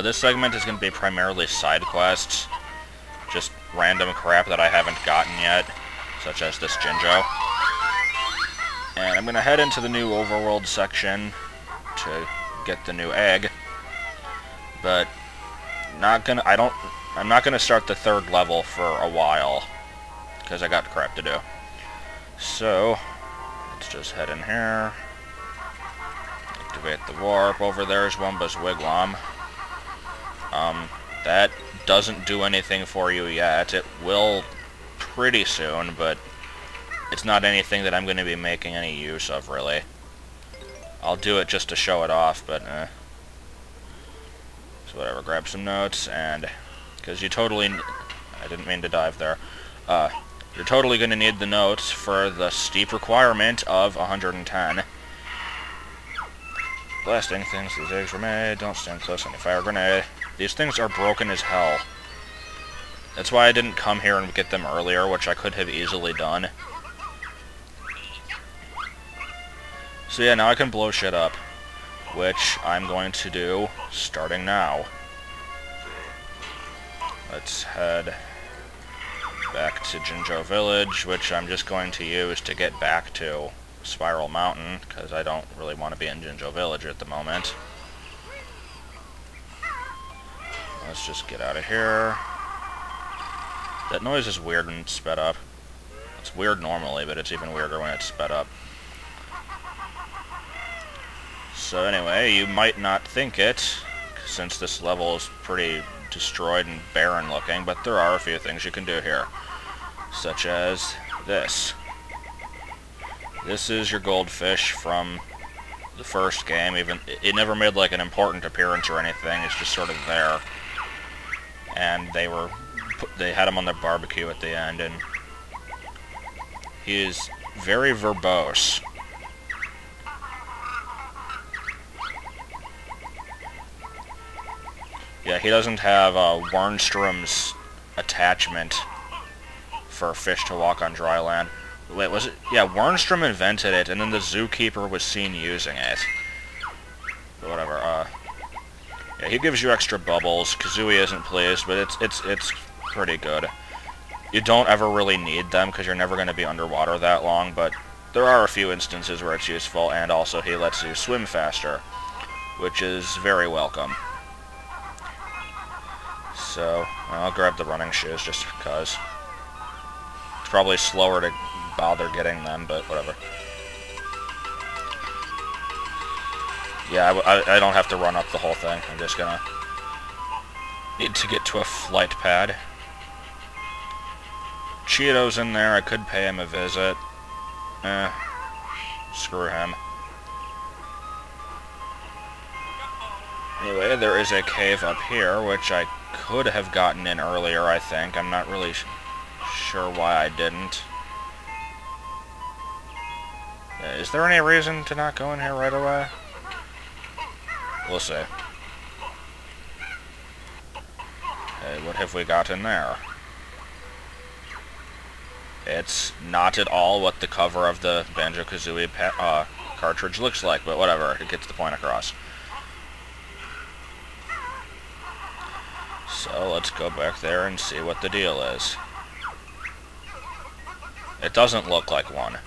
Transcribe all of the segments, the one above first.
This segment is going to be primarily side quests, just random crap that I haven't gotten yet, such as this Jinjo. And I'm going to head into the new overworld section to get the new egg, but I'm not gonna start the third level for a while because I got crap to do. So let's just head in here, activate the warp. Over there's Wumba's wigwam. That doesn't do anything for you yet. It will pretty soon, but it's not anything that I'm going to be making any use of, really. I'll do it just to show it off, but so whatever, grab some notes, and because you totally, I didn't mean to dive there, you're totally going to need the notes for the steep requirement of 110. Blasting things, these eggs were made, don't stand close on a fire grenade. These things are broken as hell. That's why I didn't come here and get them earlier, which I could have easily done. So yeah, now I can blow shit up, which I'm going to do starting now. Let's head back to Jinjo Village, which I'm just going to use to get back to Spiral Mountain, because I don't really want to be in Jinjo Village at the moment. Let's just get out of here. That noise is weird when it's sped up. It's weird normally, but it's even weirder when it's sped up. So anyway, you might not think it, since this level is pretty destroyed and barren looking, but there are a few things you can do here. Such as this. This is your goldfish from the first game. Even it never made like an important appearance or anything, it's just sort of there. And they had him on their barbecue at the end, and he is very verbose. Yeah, he doesn't have Wernstrom's attachment for fish to walk on dry land. Wait, was it? Yeah, Wernstrom invented it, and then the zookeeper was seen using it. But whatever, yeah, he gives you extra bubbles. Kazooie isn't pleased, but it's pretty good. You don't ever really need them, because you're never going to be underwater that long, but there are a few instances where it's useful, and also he lets you swim faster, which is very welcome. So, I'll grab the running shoes just because. It's probably slower to bother getting them, but whatever. Yeah, I don't have to run up the whole thing. I'm just gonna need to get to a flight pad. Cheeto's in there. I could pay him a visit. Screw him. Anyway, there is a cave up here, which I could have gotten in earlier, I think. I'm not really sure why I didn't. Is there any reason to not go in here right away? We'll see. Okay, what have we got in there? It's not at all what the cover of the Banjo-Kazooie cartridge looks like, but whatever, it gets the point across. So let's go back there and see what the deal is. It doesn't look like one.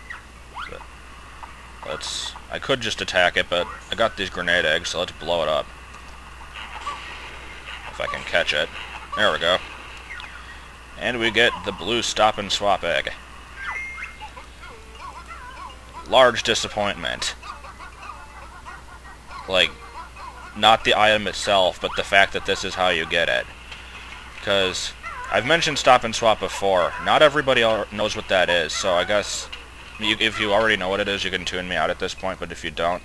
But I could just attack it, but I got these grenade eggs, so let's blow it up. If I can catch it. There we go. And we get the blue stop and swap egg. Large disappointment. Like, not the item itself, but the fact that this is how you get it. Because I've mentioned stop and swap before. Not everybody knows what that is, so I guess if you already know what it is, you can tune me out at this point, but if you don't,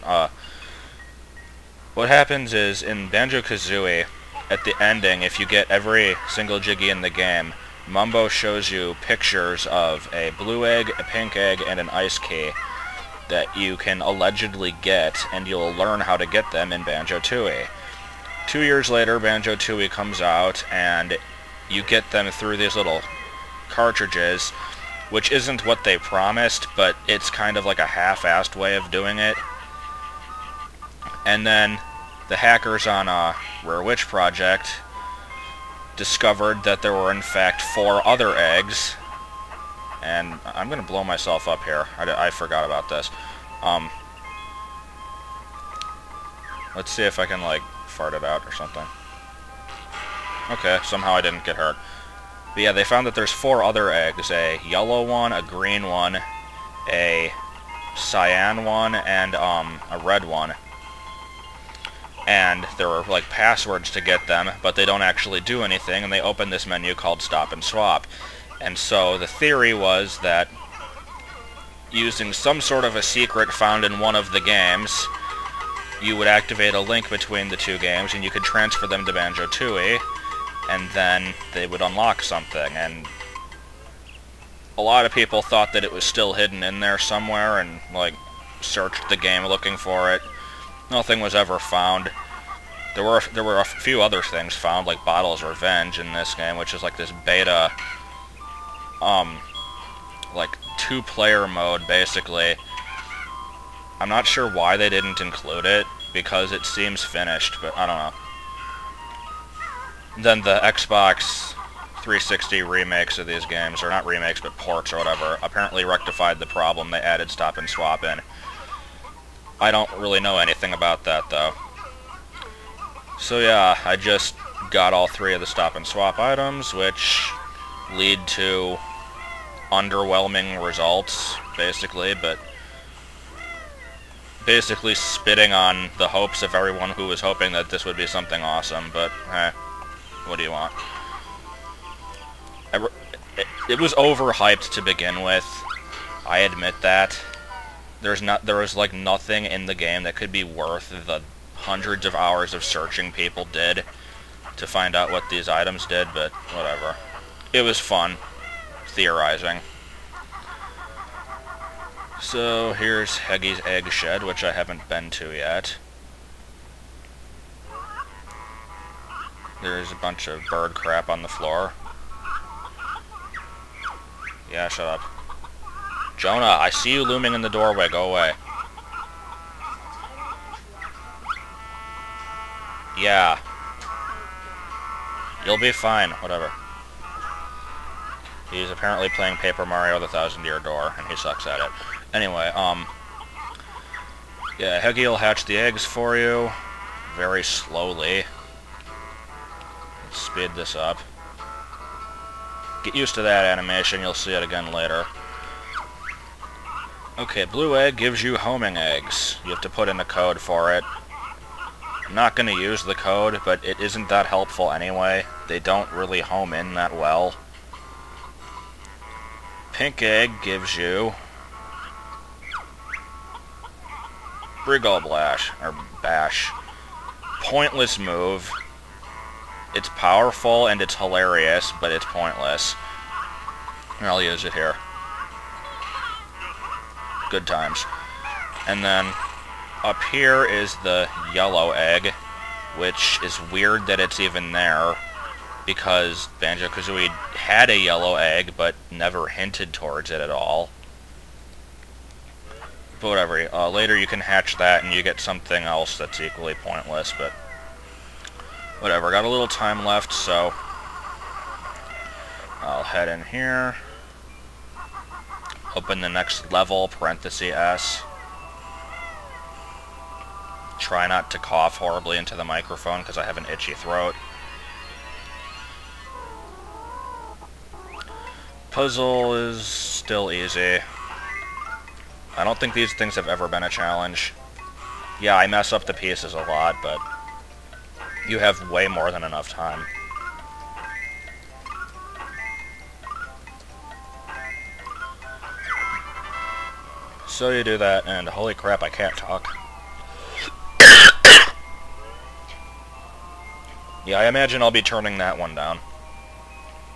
what happens is, in Banjo-Kazooie, at the ending, if you get every single Jiggy in the game, Mumbo shows you pictures of a blue egg, a pink egg, and an ice key that you can allegedly get, and you'll learn how to get them in Banjo-Tooie. 2 years later, Banjo-Tooie comes out, and you get them through these little cartridges, which isn't what they promised, but it's kind of like a half-assed way of doing it. And then the hackers on Rare Witch Project discovered that there were in fact 4 other eggs. And I'm gonna blow myself up here. I forgot about this. Let's see if I can, like, fart it out or something. Okay, somehow I didn't get hurt. But yeah, they found that there's 4 other eggs. A yellow one, a green one, a cyan one, and a red one. And there were, like, passwords to get them, but they don't actually do anything, and they open this menu called Stop and Swap. And so the theory was that using some sort of a secret found in one of the games, you would activate a link between the 2 games, and you could transfer them to Banjo-Tooie, and then they would unlock something. And a lot of people thought that it was still hidden in there somewhere, and, like, searched the game looking for it. Nothing was ever found. There were a few other things found, like Bottle's Revenge in this game, which is like this beta, like 2-player mode, basically. I'm not sure why they didn't include it, because it seems finished, but I don't know. Then the Xbox 360 remakes of these games, or not remakes, but ports or whatever, apparently rectified the problem. They added Stop and Swap in. I don't really know anything about that, though. So yeah, I just got all 3 of the Stop and Swap items, which lead to underwhelming results, basically, but basically spitting on the hopes of everyone who was hoping that this would be something awesome, but, what do you want? It was overhyped to begin with. I admit that. There was like nothing in the game that could be worth the hundreds of hours of searching people did to find out what these items did, but whatever. It was fun theorizing. So here's Heggy's egg shed, which I haven't been to yet. There's a bunch of bird crap on the floor. Yeah, shut up. Jonah, I see you looming in the doorway. Go away. Yeah. You'll be fine. Whatever. He's apparently playing Paper Mario the Thousand Year Door, and he sucks at it. Anyway, yeah, Heggy will hatch the eggs for you. Very slowly. Let's speed this up. Get used to that animation. You'll see it again later. Okay, blue egg gives you homing eggs. You have to put in a code for it. I'm not going to use the code, but it isn't that helpful anyway. They don't really home in that well. Pink egg gives you Briggle Blash, or Bash. Pointless move. It's powerful and it's hilarious, but it's pointless. And I'll use it here. Good times. And then up here is the yellow egg, which is weird that it's even there, because Banjo-Kazooie had a yellow egg, but never hinted towards it at all. But whatever, later you can hatch that and you get something else that's equally pointless, but whatever. Got a little time left, so I'll head in here. Open the next level, parenthesis S. Try not to cough horribly into the microphone because I have an itchy throat. Puzzle is still easy. I don't think these things have ever been a challenge. Yeah, I mess up the pieces a lot, but you have way more than enough time. So you do that, and holy crap, I can't talk. Yeah, I imagine I'll be turning that one down.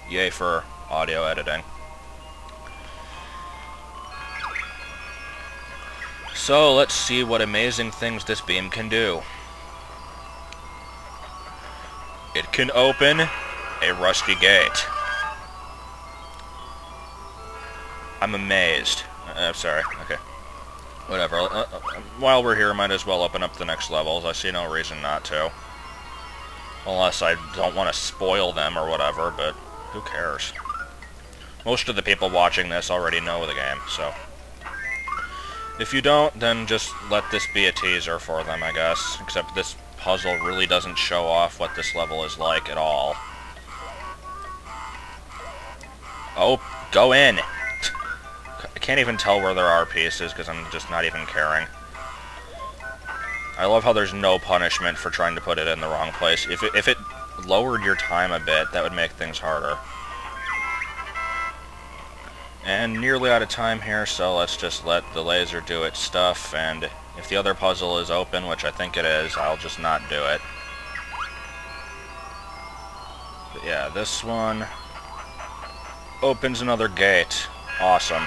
Yay for audio editing. So, let's see what amazing things this beam can do. It can open a rusty gate. I'm amazed. Sorry, okay. Whatever. While we're here, might as well open up the next levels. I see no reason not to. Unless I don't want to spoil them or whatever, but who cares? Most of the people watching this already know the game, so... If you don't, then just let this be a teaser for them, I guess. Except this puzzle really doesn't show off what this level is like at all. Oh, go in! I can't even tell where there are pieces, because I'm just not even caring. I love how there's no punishment for trying to put it in the wrong place. If it lowered your time a bit, that would make things harder. And nearly out of time here, so let's just let the laser do its stuff, and if the other puzzle is open, which I think it is, I'll just not do it. But yeah, this one opens another gate. Awesome.